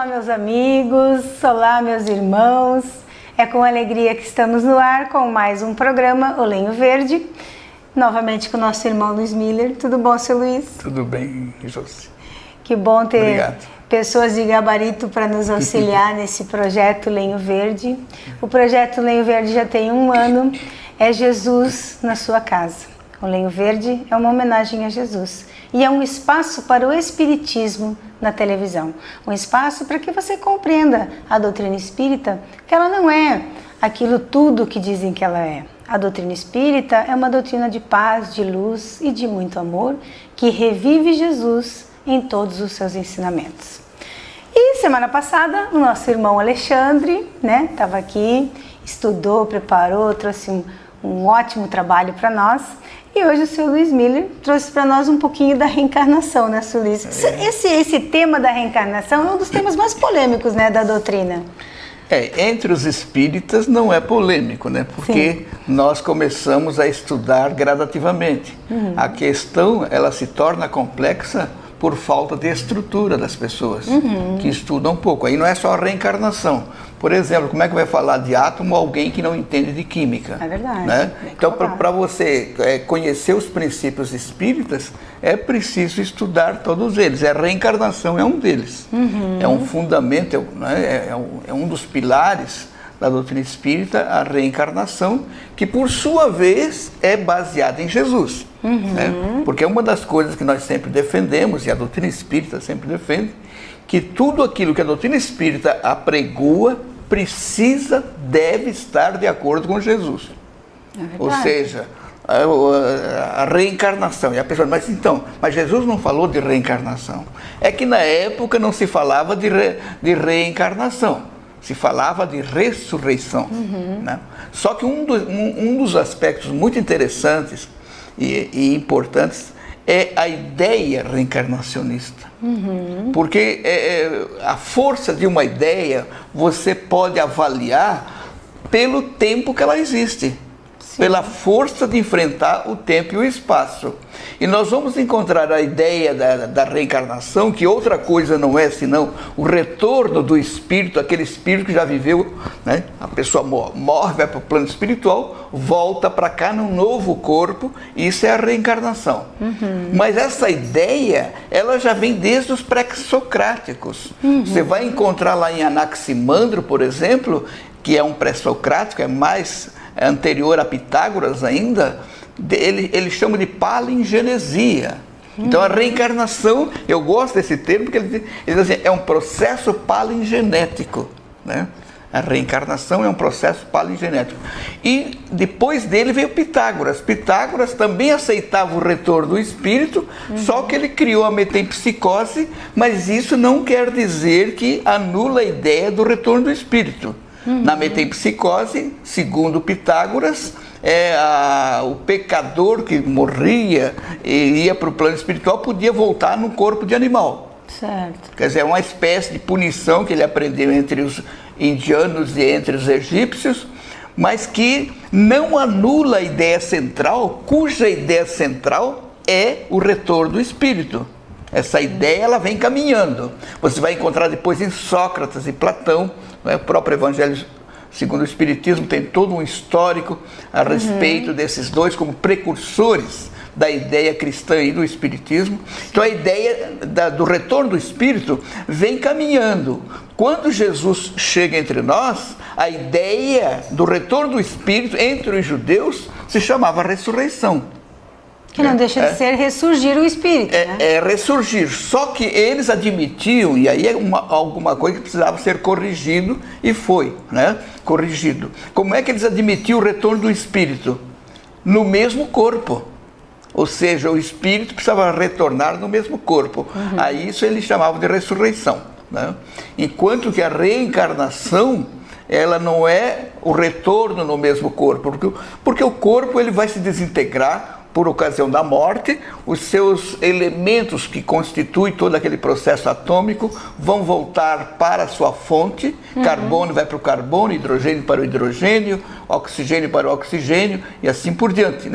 Olá, meus amigos, olá, meus irmãos. É com alegria que estamos no ar com mais um programa, O Lenho Verde, novamente com o nosso irmão Luiz Miller. Tudo bom, seu Luiz? Tudo bem, Josi. Que bom ter Obrigado. Pessoas de gabarito para nos auxiliar nesse projeto Lenho Verde. O projeto Lenho Verde já tem 1 ano, é Jesus na sua casa. O Lenho Verde é uma homenagem a Jesus e é um espaço para o espiritismo na televisão. Um espaço para que você compreenda a doutrina espírita, que ela não é aquilo tudo que dizem que ela é. A doutrina espírita é uma doutrina de paz, de luz e de muito amor, que revive Jesus em todos os seus ensinamentos. E semana passada, o nosso irmão Alexandre, estava aqui, estudou, preparou, trouxe um ótimo trabalho para nós. E hoje o seu Luiz Miller trouxe para nós um pouquinho da reencarnação, né, seu Luiz? Esse tema da reencarnação é um dos temas mais polêmicos, da doutrina. Entre os espíritas não é polêmico, porque nós começamos a estudar gradativamente. A questão, ela se torna complexa por falta de estrutura das pessoas que estudam um pouco. Aí não é só a reencarnação. Por exemplo, como é que vai falar de átomo alguém que não entende de química? É verdade. Então, para você conhecer os princípios espíritas, é preciso estudar todos eles. A reencarnação é um deles. É um fundamento, é um dos pilares da doutrina espírita, a reencarnação, que por sua vez é baseada em Jesus. Porque é uma das coisas que nós sempre defendemos, e a doutrina espírita sempre defende, que tudo aquilo que a doutrina espírita apregoa deve estar de acordo com Jesus. Ou seja, a reencarnação. E a pessoa, mas Jesus não falou de reencarnação. É que na época não se falava de reencarnação, se falava de ressurreição. Só que um dos aspectos muito interessantes e importantes é a ideia reencarnacionista. Porque a força de uma ideia você pode avaliar pelo tempo que ela existe. Pela força de enfrentar o tempo e o espaço. E nós vamos encontrar a ideia da reencarnação, que outra coisa não é senão o retorno do espírito, aquele espírito que já viveu, a pessoa morre, vai para o plano espiritual, volta para cá num novo corpo, e isso é a reencarnação. Mas essa ideia, ela já vem desde os pré-socráticos. Você vai encontrar lá em Anaximandro, por exemplo, que é um pré-socrático, é mais anterior a Pitágoras ainda, ele chama de palingenesia. Então a reencarnação, eu gosto desse termo, porque ele diz assim, é um processo palingenético. A reencarnação é um processo palingenético. E depois dele veio Pitágoras. Pitágoras também aceitava o retorno do espírito, só que ele criou a metempsicose, mas isso não quer dizer que anula a ideia do retorno do espírito. Na metempsicose, segundo Pitágoras, o pecador que morria e ia para o plano espiritual podia voltar no corpo de animal. Certo. Quer dizer, é uma espécie de punição que ele aprendeu entre os indianos e entre os egípcios, mas que não anula a ideia central, cuja ideia central é o retorno do espírito. Essa ideia ela vem caminhando. Você vai encontrar depois em Sócrates e Platão, o próprio Evangelho segundo o Espiritismo tem todo um histórico a respeito desses dois como precursores da ideia cristã e do Espiritismo. Então a ideia do retorno do Espírito vem caminhando. Quando Jesus chega entre nós, a ideia do retorno do Espírito entre os judeus se chamava ressurreição. Que não deixa de ser ressurgir o espírito, É ressurgir, só que eles admitiam, e aí é alguma coisa que precisava ser corrigido, e foi, corrigido. Como é que eles admitiam o retorno do espírito? No mesmo corpo. Ou seja, o espírito precisava retornar no mesmo corpo. Aí isso eles chamavam de ressurreição. Enquanto que a reencarnação, ela não é o retorno no mesmo corpo, porque o corpo ele vai se desintegrar por ocasião da morte, os seus elementos que constituem todo aquele processo atômico vão voltar para a sua fonte, carbono vai para o carbono, hidrogênio para o hidrogênio, oxigênio para o oxigênio e assim por diante,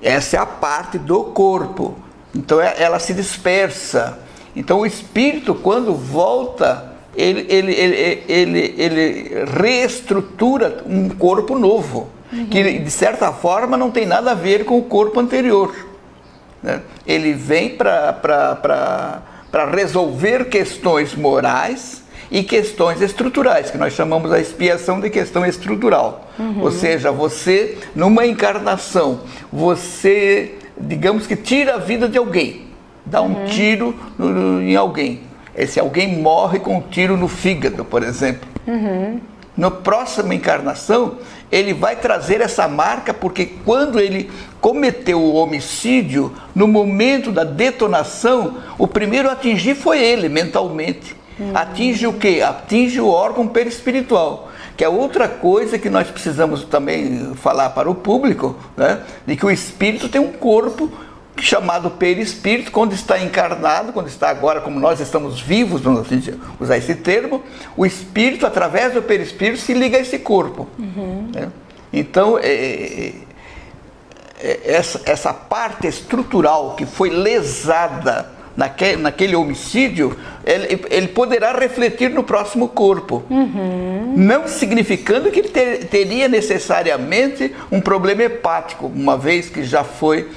Essa é a parte do corpo. Então ela se dispersa. Então o espírito, quando volta ele reestrutura um corpo novo, que de certa forma não tem nada a ver com o corpo anterior, né? Ele vem para resolver questões morais e questões estruturais, que nós chamamos a expiação de questão estrutural. Ou seja, você, numa encarnação, você, digamos que tira a vida de alguém, dá um tiro em alguém. Esse alguém morre com um tiro no fígado, por exemplo. Na próxima encarnação, ele vai trazer essa marca, porque quando ele cometeu o homicídio, no momento da detonação, o primeiro a atingir foi ele, mentalmente. Atinge o quê? Atinge o órgão perispiritual, que é outra coisa que nós precisamos também falar para o público, né? De que o espírito tem um corpo chamado perispírito, quando está encarnado, quando está agora, como nós estamos vivos, vamos usar esse termo, o espírito, através do perispírito, se liga a esse corpo. Né? Então, essa parte estrutural que foi lesada naquele homicídio, ele poderá refletir no próximo corpo. Não significando que ele teria necessariamente um problema hepático, uma vez que já foi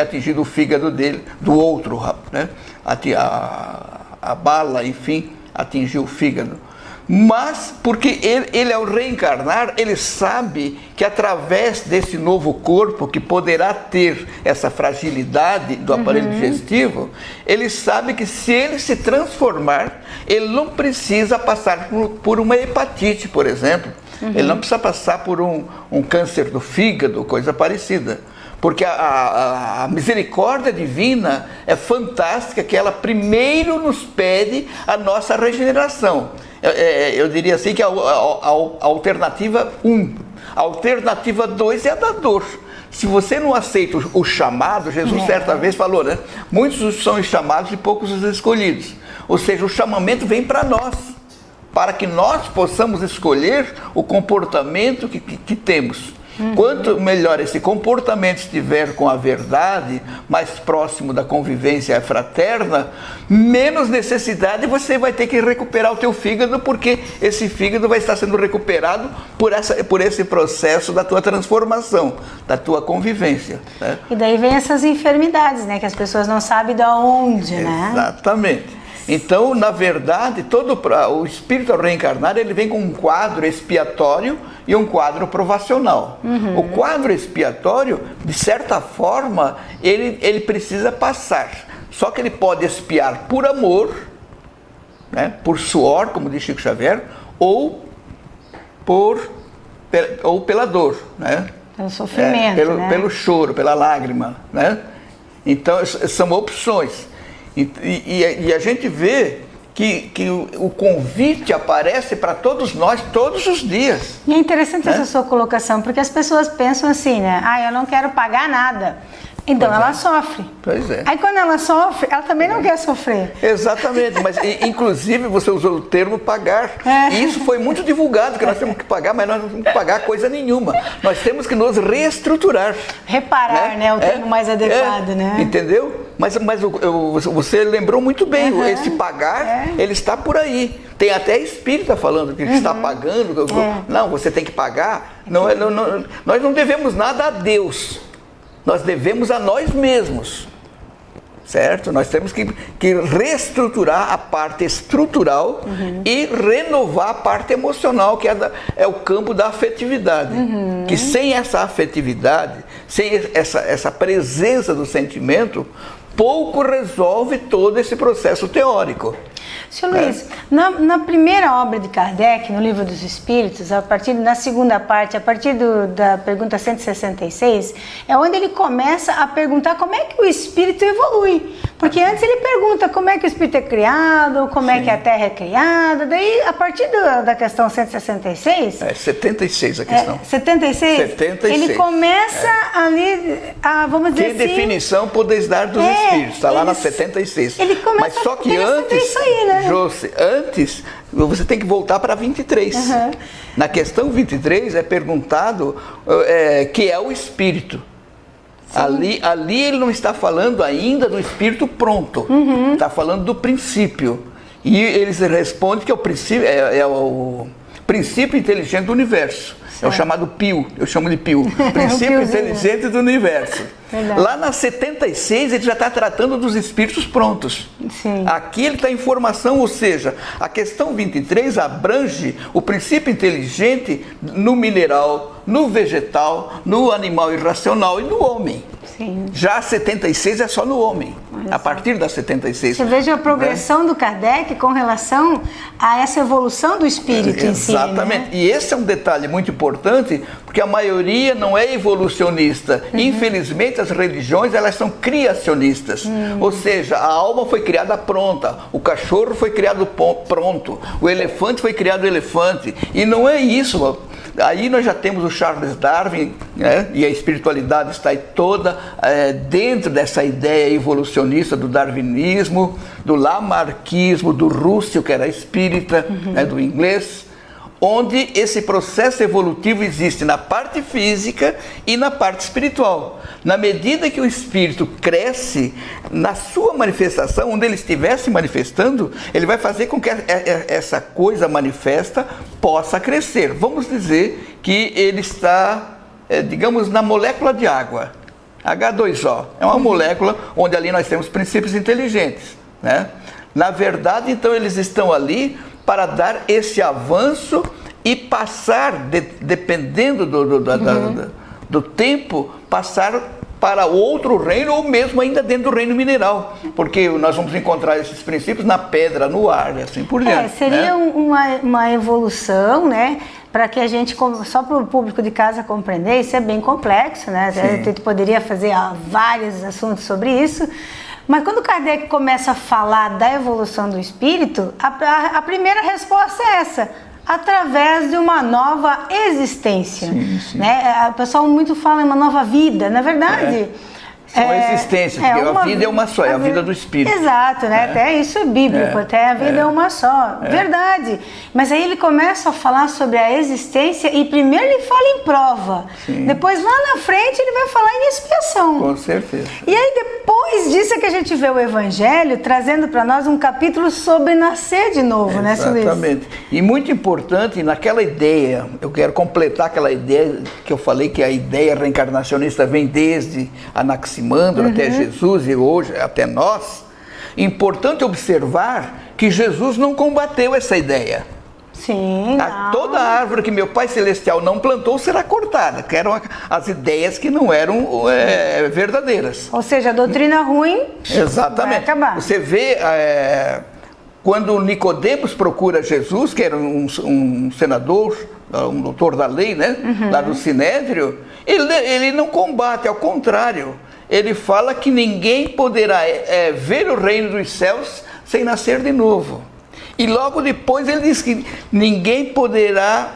atingido o fígado dele, do outro, né? A bala, enfim, atingiu o fígado. Mas, porque ele ao reencarnar, ele sabe que através desse novo corpo, que poderá ter essa fragilidade do aparelho digestivo, ele sabe que se ele se transformar, ele não precisa passar por uma hepatite, por exemplo. Ele não precisa passar por um câncer do fígado, coisa parecida. Porque a misericórdia divina é fantástica, que ela primeiro nos pede a nossa regeneração. Eu diria assim que a alternativa 1. A alternativa 2 é a da dor. Se você não aceita o chamado, Jesus certa vez falou, né? Muitos são os chamados e poucos os escolhidos. Ou seja, o chamamento vem para nós, para que nós possamos escolher o comportamento que temos. Quanto melhor esse comportamento estiver com a verdade, mais próximo da convivência fraterna, menos necessidade você vai ter que recuperar o teu fígado, porque esse fígado vai estar sendo recuperado por esse processo da tua transformação, da tua convivência, né? E daí vem essas enfermidades, né? Que as pessoas não sabem de onde, né? Exatamente. Então, na verdade, o espírito ao reencarnar, ele vem com um quadro expiatório e um quadro provacional. O quadro expiatório, de certa forma, ele precisa passar. Só que ele pode expiar por amor, né, por suor, como diz Chico Xavier, ou pela dor, né? Pelo sofrimento, né? Pelo choro, pela lágrima, né? Então, são opções. E a gente vê que o convite aparece para todos nós todos os dias. E é interessante essa sua colocação, porque as pessoas pensam assim, né? Eu não quero pagar nada. Então ela sofre. Pois é. Aí quando ela sofre, ela também não quer sofrer. Exatamente, mas inclusive você usou o termo pagar. E isso foi muito divulgado, que nós temos que pagar, mas nós não temos que pagar coisa nenhuma. Nós temos que nos reestruturar. Reparar, né? O termo mais adequado, né? Entendeu? Mas você lembrou muito bem, esse pagar, ele está por aí. Tem até espírita falando que está pagando. Não, você tem que pagar. Nós não devemos nada a Deus. Nós devemos a nós mesmos, certo? Nós temos que reestruturar a parte estrutural e renovar a parte emocional, que é o campo da afetividade. Que sem essa afetividade, sem essa presença do sentimento, pouco resolve todo esse processo teórico. Senhor Luiz, na primeira obra de Kardec, no Livro dos Espíritos, na segunda parte, a partir da pergunta 166, é onde ele começa a perguntar como é que o espírito evolui. Porque antes ele pergunta como é que o espírito é criado, como é que a Terra é criada. Daí, a partir da questão 166... 76 a questão. 76? Ele começa ali a, vamos dizer assim... Que definição podeis dar dos espíritos? Está lá na 76. Ele começa Mas só que antes... isso aí, né? Josi, antes você tem que voltar para 23. Na questão 23 é perguntado que é o espírito. Ali ele não está falando ainda do espírito pronto, está falando do princípio, E eles respondem que é o princípio inteligente do universo. É o chamado PIO, eu chamo de PIO, princípio inteligente do universo. Verdade. Lá na 76 ele já está tratando dos espíritos prontos. Sim. Aqui ele está em formação, ou seja, a questão 23 abrange o princípio inteligente no mineral, no vegetal, no animal irracional e no homem. Sim. Já a 76 é só no homem, a partir da 76. Você veja a progressão do Kardec com relação a essa evolução do espírito em si. Exatamente. E esse é um detalhe muito importante, porque a maioria não é evolucionista. Infelizmente, as religiões, elas são criacionistas. Ou seja, a alma foi criada pronta, o cachorro foi criado pronto, o elefante foi criado elefante. E não é isso. Aí nós já temos o Charles Darwin, né? E a espiritualidade está aí toda dentro dessa ideia evolucionista do darwinismo, do lamarckismo, do Russell, que era espírita, né? Do inglês, onde esse processo evolutivo existe na parte física e na parte espiritual. Na medida que o espírito cresce na sua manifestação, onde ele estiver se manifestando, ele vai fazer com que essa coisa manifesta possa crescer. Vamos dizer que ele está, digamos, na molécula de água, H2O. É uma molécula onde ali nós temos princípios inteligentes, né? Na verdade, então, eles estão ali para dar esse avanço e passar, dependendo do tempo, passar para outro reino ou mesmo ainda dentro do reino mineral, porque nós vamos encontrar esses princípios na pedra, no ar e assim por diante. Seria, né? uma evolução, né? Para que a gente, só para o público de casa compreender, isso é bem complexo, né? A gente poderia fazer vários assuntos sobre isso. Mas quando Kardec começa a falar da evolução do espírito, a primeira resposta é essa: através de uma nova existência. Sim, sim. Né? O pessoal muito fala em uma nova vida, na verdade... Só a existência, porque a vida é uma só, é a vida do espírito. Exato, né? Até isso é bíblico, até a vida é uma só. Verdade. Mas aí ele começa a falar sobre a existência e primeiro ele fala em prova. Sim. Depois lá na frente ele vai falar em expiação. Com certeza. E aí depois disso é que a gente vê o Evangelho trazendo para nós um capítulo sobre nascer de novo, né, Luiz? Exatamente. E muito importante, naquela ideia, eu quero completar aquela ideia que eu falei, que a ideia reencarnacionista vem desde Anaximandro até Jesus e hoje até nós. Importante observar que Jesus não combateu essa ideia. Sim. Toda árvore que meu Pai Celestial não plantou será cortada, que eram as ideias que não eram verdadeiras. Ou seja, a doutrina ruim. Exatamente. Vai acabar. Você vê quando Nicodemos procura Jesus, que era um senador, um doutor da lei, né? Lá do Sinédrio, ele não combate, ao contrário. Ele fala que ninguém poderá ver o reino dos céus sem nascer de novo. E logo depois ele diz que ninguém poderá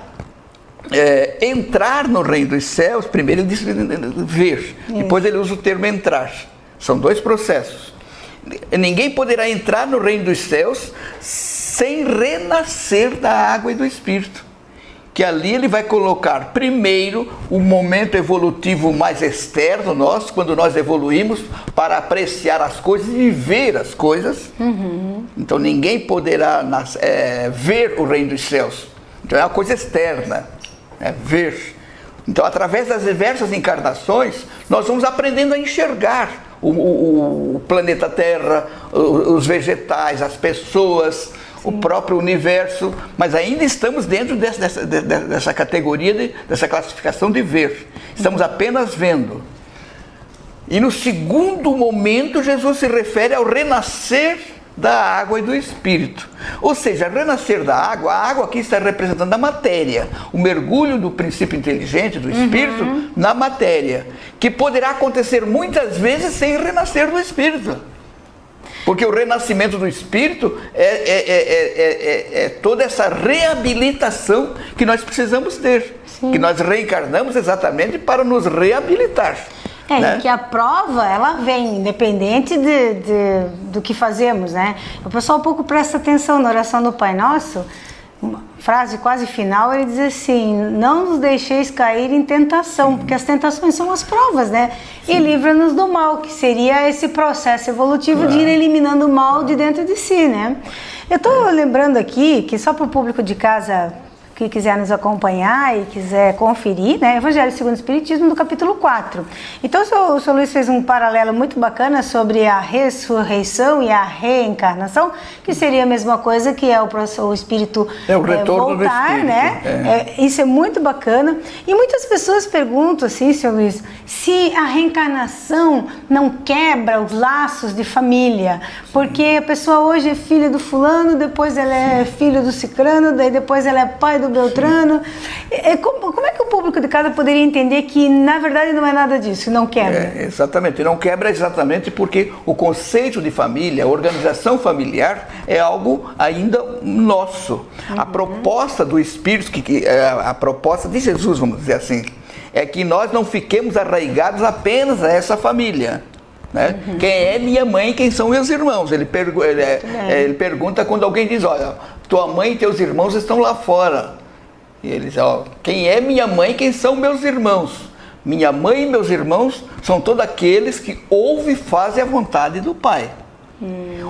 entrar no reino dos céus. Primeiro ele diz ver, depois ele usa o termo entrar. São dois processos. Ninguém poderá entrar no reino dos céus sem renascer da água e do Espírito. Que ali ele vai colocar primeiro o momento evolutivo mais externo nosso, quando nós evoluímos para apreciar as coisas e ver as coisas. Então ninguém poderá ver o reino dos céus. Então é uma coisa externa, ver. Então através das diversas encarnações nós vamos aprendendo a enxergar o planeta Terra, os vegetais, as pessoas, o próprio universo, mas ainda estamos dentro dessa categoria, dessa classificação de ver. Estamos apenas vendo. E no segundo momento, Jesus se refere ao renascer da água e do Espírito. Ou seja, renascer da água, a água aqui está representando a matéria, o mergulho do princípio inteligente, do Espírito, na matéria, que poderá acontecer muitas vezes sem renascer do Espírito. Porque o renascimento do Espírito é toda essa reabilitação que nós precisamos ter. Sim. Que nós reencarnamos exatamente para nos reabilitar. Né? Que a prova, ela vem independente do que fazemos, né? O pessoal um pouco presta atenção na oração do Pai Nosso, uma frase quase final, ele diz assim: não nos deixeis cair em tentação, porque as tentações são as provas, né? Sim. E livra-nos do mal, que seria esse processo evolutivo de ir eliminando o mal de dentro de si, né? Eu estou lembrando aqui que só para o público de casa que quiser nos acompanhar e quiser conferir, né, Evangelho segundo o Espiritismo, do capítulo 4. Então, o Sr. Luiz fez um paralelo muito bacana sobre a ressurreição e a reencarnação, que seria a mesma coisa que é o espírito o retorno voltar, do espírito, né? Isso é muito bacana. E muitas pessoas perguntam assim, Sr. Luiz, se a reencarnação não quebra os laços de família, porque a pessoa hoje é filha do fulano, depois ela é filho do cicrano, daí depois ela é pai do Beltrano. Como é que o público de casa poderia entender que na verdade não é nada disso, não quebra? Exatamente, não quebra exatamente porque o conceito de família, a organização familiar é algo ainda nosso. A proposta do Espírito, a proposta de Jesus, vamos dizer assim, é que nós não fiquemos arraigados apenas a essa família. Né? Quem é minha mãe, quem são meus irmãos? Ele pergunta quando alguém diz, olha, tua mãe e teus irmãos estão lá fora. E ele diz, ó, quem é minha mãe, quem são meus irmãos? Minha mãe e meus irmãos são todos aqueles que ouvem e fazem a vontade do Pai.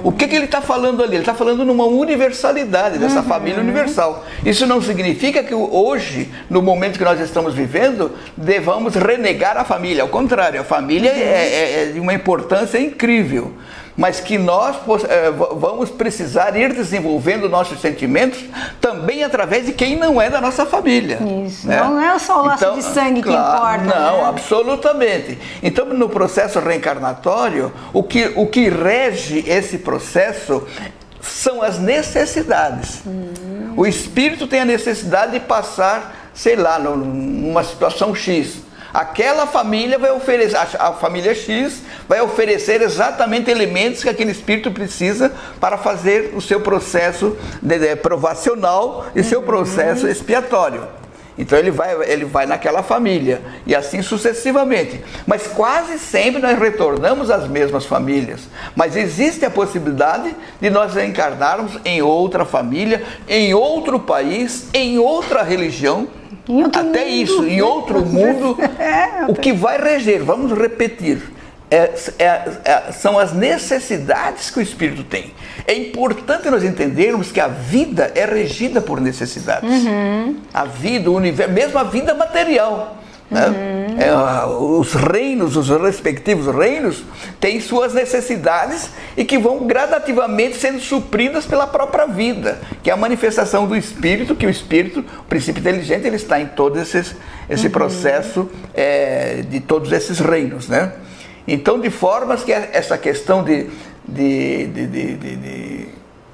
O que ele está falando ali? Ele está falando numa universalidade dessa família universal. Isso não significa que hoje, no momento que nós estamos vivendo, devamos renegar a família. Ao contrário, a família é de uma importância incrível. Mas que nós vamos precisar ir desenvolvendo nossos sentimentos também através de quem não é da nossa família. Isso, né? Não é só o laço de sangue que importa. Não, né? Absolutamente. Então, no processo reencarnatório, o que rege esse processo são as necessidades. O espírito tem a necessidade de passar, sei lá, numa situação X. Aquela família vai oferecer, a família X vai oferecer exatamente elementos que aquele espírito precisa para fazer o seu processo provacional e seu processo expiatório. Então ele vai naquela família e assim sucessivamente. Mas quase sempre nós retornamos às mesmas famílias. Mas existe a possibilidade de nós reencarnarmos em outra família, em outro país, em outra religião. Até mundo, isso, em outro mundo, o que vai reger, vamos repetir, são as necessidades que o espírito tem. É importante nós entendermos que a vida é regida por necessidades. A vida, o universo, mesmo a vida material. Né? Os reinos, os respectivos reinos, têm suas necessidades e que vão gradativamente sendo supridas pela própria vida, que é a manifestação do Espírito, que o Espírito, o princípio inteligente, ele está em todo esse processo de todos esses reinos. Né? Então, de formas que essa questão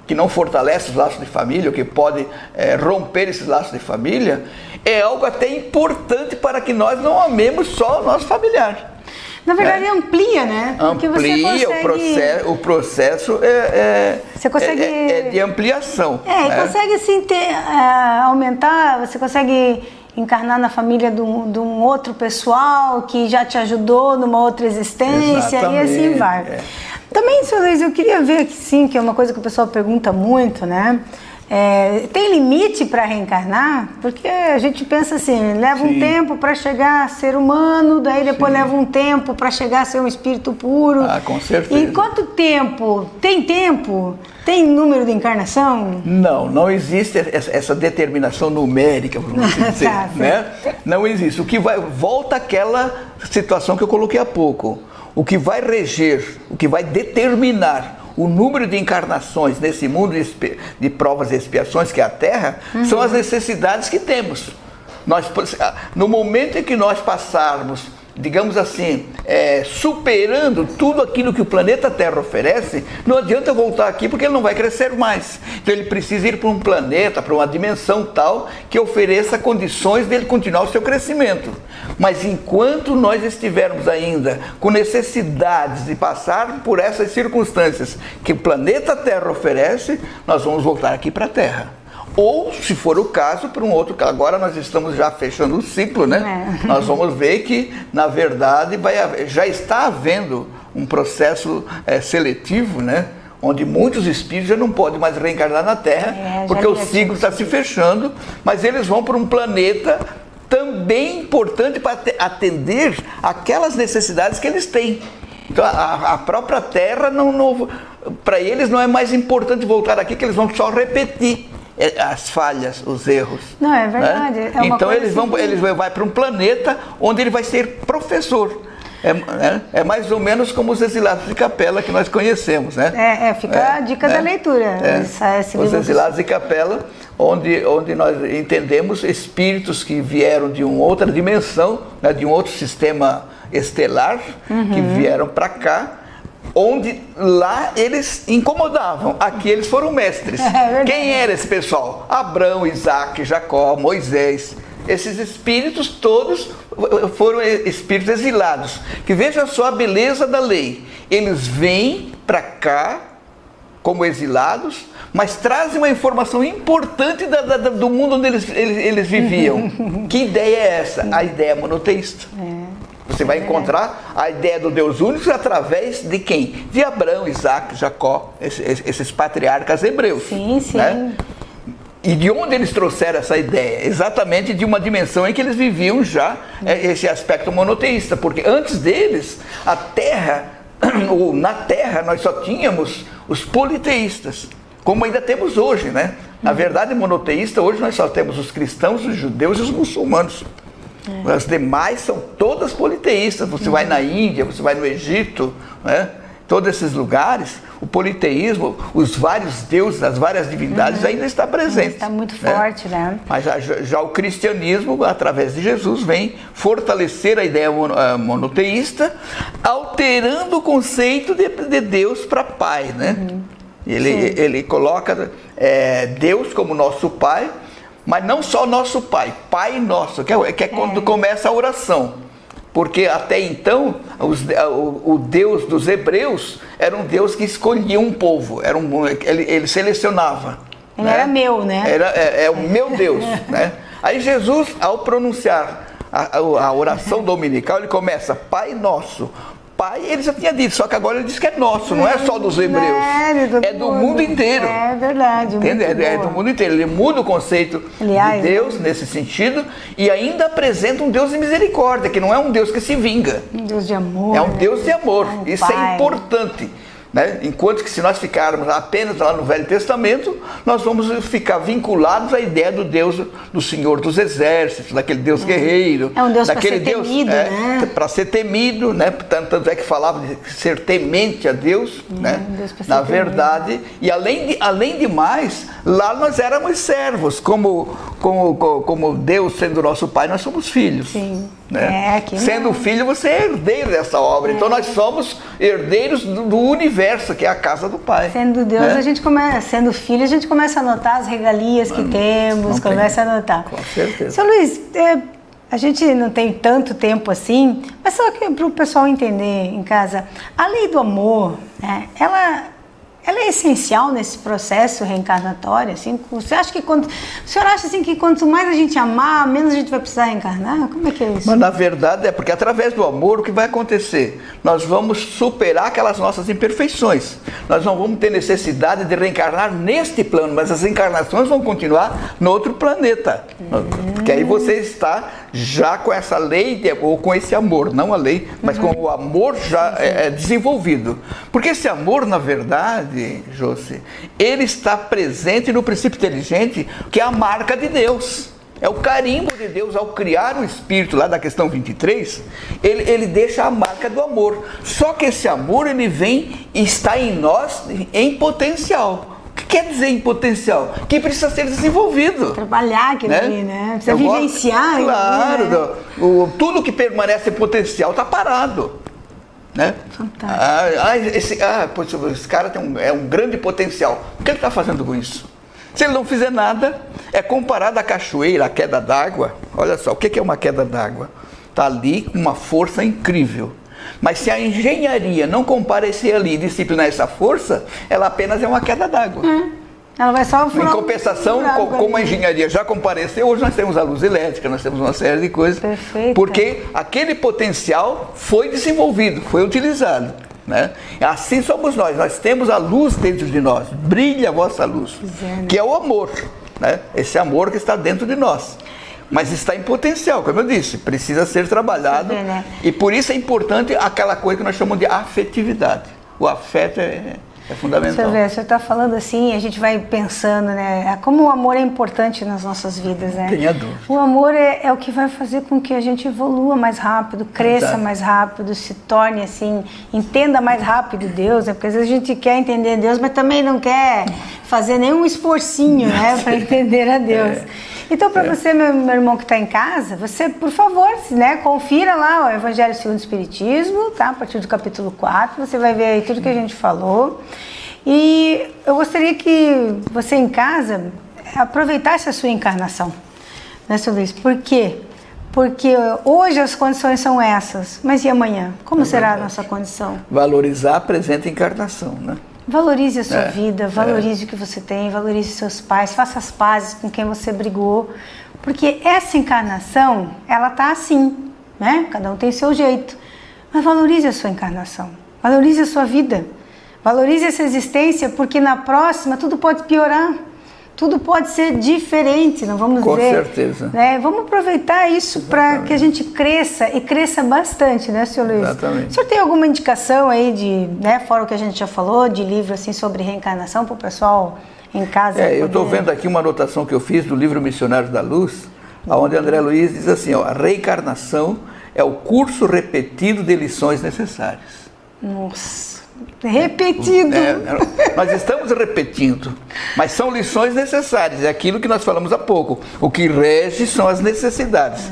que não fortalece os laços de família, ou que pode romper esses laços de família, é algo até importante para que nós não amemos só o nosso familiar. Na verdade, amplia, né? Porque amplia, você consegue... o processo você consegue... é de ampliação. E consegue assim, aumentar, você consegue encarnar na família de um outro pessoal que já te ajudou numa outra existência. Exatamente. E assim vai. Também, Sr. Luiz, eu queria ver aqui sim, que é uma coisa que o pessoal pergunta muito, né? Tem limite para reencarnar? Porque a gente pensa assim, leva um tempo para chegar a ser humano, daí depois leva um tempo para chegar a ser um espírito puro. Com certeza. E quanto tempo? Tem tempo? Tem número de encarnação? Não existe essa determinação numérica, vamos dizer, né? Não existe. O que volta àquela situação que eu coloquei há pouco. O que vai reger, o que vai determinar o número de encarnações nesse mundo de provas e expiações que é a Terra, são as necessidades que temos. No momento em que nós passarmos, digamos assim, superando tudo aquilo que o planeta Terra oferece, não adianta voltar aqui porque ele não vai crescer mais. Então ele precisa ir para um planeta, para uma dimensão tal que ofereça condições dele continuar o seu crescimento. Mas enquanto nós estivermos ainda com necessidades de passar por essas circunstâncias que o planeta Terra oferece, nós vamos voltar aqui para a Terra. Ou, se for o caso, para um outro, agora nós estamos já fechando o ciclo, né? Nós vamos ver que, na verdade, já está havendo um processo seletivo, né? Onde muitos espíritos já não podem mais reencarnar na Terra, porque o ciclo está se fechando, mas eles vão para um planeta também importante para atender aquelas necessidades que eles têm. Então, a própria terra, para eles não é mais importante voltar aqui, que eles vão só repetir as falhas, os erros. Não, é verdade. Né? É uma então coisa eles vão para um planeta onde ele vai ser professor. É mais ou menos como os exilados de Capela que nós conhecemos, né? Fica a dica da leitura. Os exilados de Capela, onde nós entendemos espíritos que vieram de uma outra dimensão, né, de um outro sistema estelar, que vieram para cá, onde lá eles incomodavam, aqui eles foram mestres. Quem era esse pessoal? Abraão, Isaac, Jacó, Moisés. Esses espíritos todos foram espíritos exilados, que veja só a beleza da lei. Eles vêm para cá como exilados, mas trazem uma informação importante do mundo onde eles viviam. Que ideia é essa? A ideia monoteísta. Você vai encontrar a ideia do Deus único através de quem? De Abraão, Isaac, Jacó, esses patriarcas hebreus. Sim. Né? E de onde eles trouxeram essa ideia? Exatamente de uma dimensão em que eles viviam já esse aspecto monoteísta, porque antes deles, a Terra, ou na Terra, nós só tínhamos os politeístas, como ainda temos hoje, né? Na verdade, monoteísta, hoje nós só temos os cristãos, os judeus e os muçulmanos. As demais são todas politeístas. Você vai na Índia, você vai no Egito, né? Todos esses lugares, o politeísmo, os vários deuses, as várias divindades ainda está presente. Está muito forte, né? Mas já o cristianismo, através de Jesus, vem fortalecer a ideia monoteísta, alterando o conceito de Deus para Pai, né? Ele coloca Deus como nosso Pai, mas não só nosso Pai, Pai nosso, que é quando começa a oração. Porque até então, o Deus dos hebreus era um Deus que escolhia um povo, ele selecionava. Ele era meu, né? É o meu Deus. Né? Aí Jesus, ao pronunciar a oração dominical, ele começa, Pai nosso. Pai, ele já tinha dito, só que agora ele diz que é nosso, não é só dos hebreus, é do mundo inteiro. É verdade. Entende? É do mundo inteiro. Ele muda o conceito de Deus nesse sentido e ainda apresenta um Deus de misericórdia, que não é um Deus que se vinga. Um Deus de amor. É um Deus de amor. Isso Pai. É importante. Né? Enquanto que se nós ficarmos apenas lá no Velho Testamento, nós vamos ficar vinculados à ideia do Deus, do Senhor dos Exércitos, daquele Deus guerreiro. É um Deus para daquele ser temido, né? Para ser temido, né? Tanto é que falava de ser temente a Deus, né? Na verdade, e além de mais, lá nós éramos servos, como Deus sendo nosso Pai, nós somos filhos. Sim. Né? Sendo filho, você é herdeiro dessa obra. Então nós somos herdeiros do universo, que é a casa do Pai. Sendo Deus, a gente sendo filho, a gente começa a notar as regalias que temos, começa a notar. Com certeza. Seu Luiz, a gente não tem tanto tempo assim, mas só que para o pessoal entender em casa, a lei do amor, né, ela é essencial nesse processo reencarnatório, assim? O senhor acha assim que quanto mais a gente amar, menos a gente vai precisar reencarnar? Como é que é isso? Mas na verdade é porque através do amor o que vai acontecer? Nós vamos superar aquelas nossas imperfeições. Nós não vamos ter necessidade de reencarnar neste plano, mas as encarnações vão continuar no outro planeta. Porque aí você está já com essa lei, ou com esse amor, não a lei, mas com o amor já desenvolvido. Porque esse amor, na verdade, Josi, ele está presente no princípio inteligente, que é a marca de Deus. É o carimbo de Deus ao criar o espírito, lá da questão 23, ele deixa a marca do amor. Só que esse amor, ele vem e está em nós em potencial. O que quer dizer em potencial? Que precisa ser desenvolvido. Trabalhar aquilo ali, né? Precisa vivenciar. Claro, né? Tudo que permanece em potencial está parado. Né? Fantástico. Esse cara tem um grande potencial. O que ele está fazendo com isso? Se ele não fizer nada, é comparado à cachoeira, à queda d'água. Olha só, o que é uma queda d'água? Está ali com uma força incrível. Mas se a engenharia não comparecer ali e disciplinar essa força, ela apenas é uma queda d'água. Ela vai só em compensação, como a engenharia já compareceu, hoje nós temos a luz elétrica, nós temos uma série de coisas. Perfeito. Porque aquele potencial foi desenvolvido, foi utilizado. Né? Assim somos nós temos a luz dentro de nós, brilha a vossa luz, que é o amor, né? Esse amor que está dentro de nós. Mas está em potencial, como eu disse, precisa ser trabalhado. Você vê, né? E por isso é importante aquela coisa que nós chamamos de afetividade. O afeto é fundamental. Você vê, você está falando assim, a gente vai pensando, né? Como o amor é importante nas nossas vidas, né? Tenha dúvida. O amor é o que vai fazer com que a gente evolua mais rápido, cresça Exato. mais rápido, se torne assim, entenda mais rápido Deus, né? Porque às vezes a gente quer entender Deus, mas também não quer fazer nenhum esforcinho, né, para entender a Deus. Então, para você, meu irmão que está em casa, você, por favor, né, confira lá o Evangelho segundo o Espiritismo, tá? A partir do capítulo 4, você vai ver aí tudo que a gente falou. E eu gostaria que você em casa aproveitasse a sua encarnação, né, seu Luiz? Por quê? Porque hoje as condições são essas, mas e amanhã? Como será a nossa condição? Valorizar a presente encarnação, né? Valorize a sua vida, valorize o que você tem, valorize seus pais, faça as pazes com quem você brigou, porque essa encarnação, ela tá assim, né? Cada um tem seu jeito, mas valorize a sua encarnação, valorize a sua vida, valorize essa existência, porque na próxima tudo pode piorar, tudo pode ser diferente, não vamos Com dizer, certeza. né? Vamos aproveitar isso para que a gente cresça e cresça bastante, né, senhor Luiz? Exatamente. O senhor tem alguma indicação aí de, né, fora o que a gente já falou, de livro assim sobre reencarnação para o pessoal em casa? Eu estou vendo aqui uma anotação que eu fiz do livro Missionários da Luz, onde André Luiz diz assim, ó, a reencarnação é o curso repetido de lições necessárias. Nossa, repetido. Nós estamos repetindo, mas são lições necessárias, é aquilo que nós falamos há pouco. O que rege são as necessidades.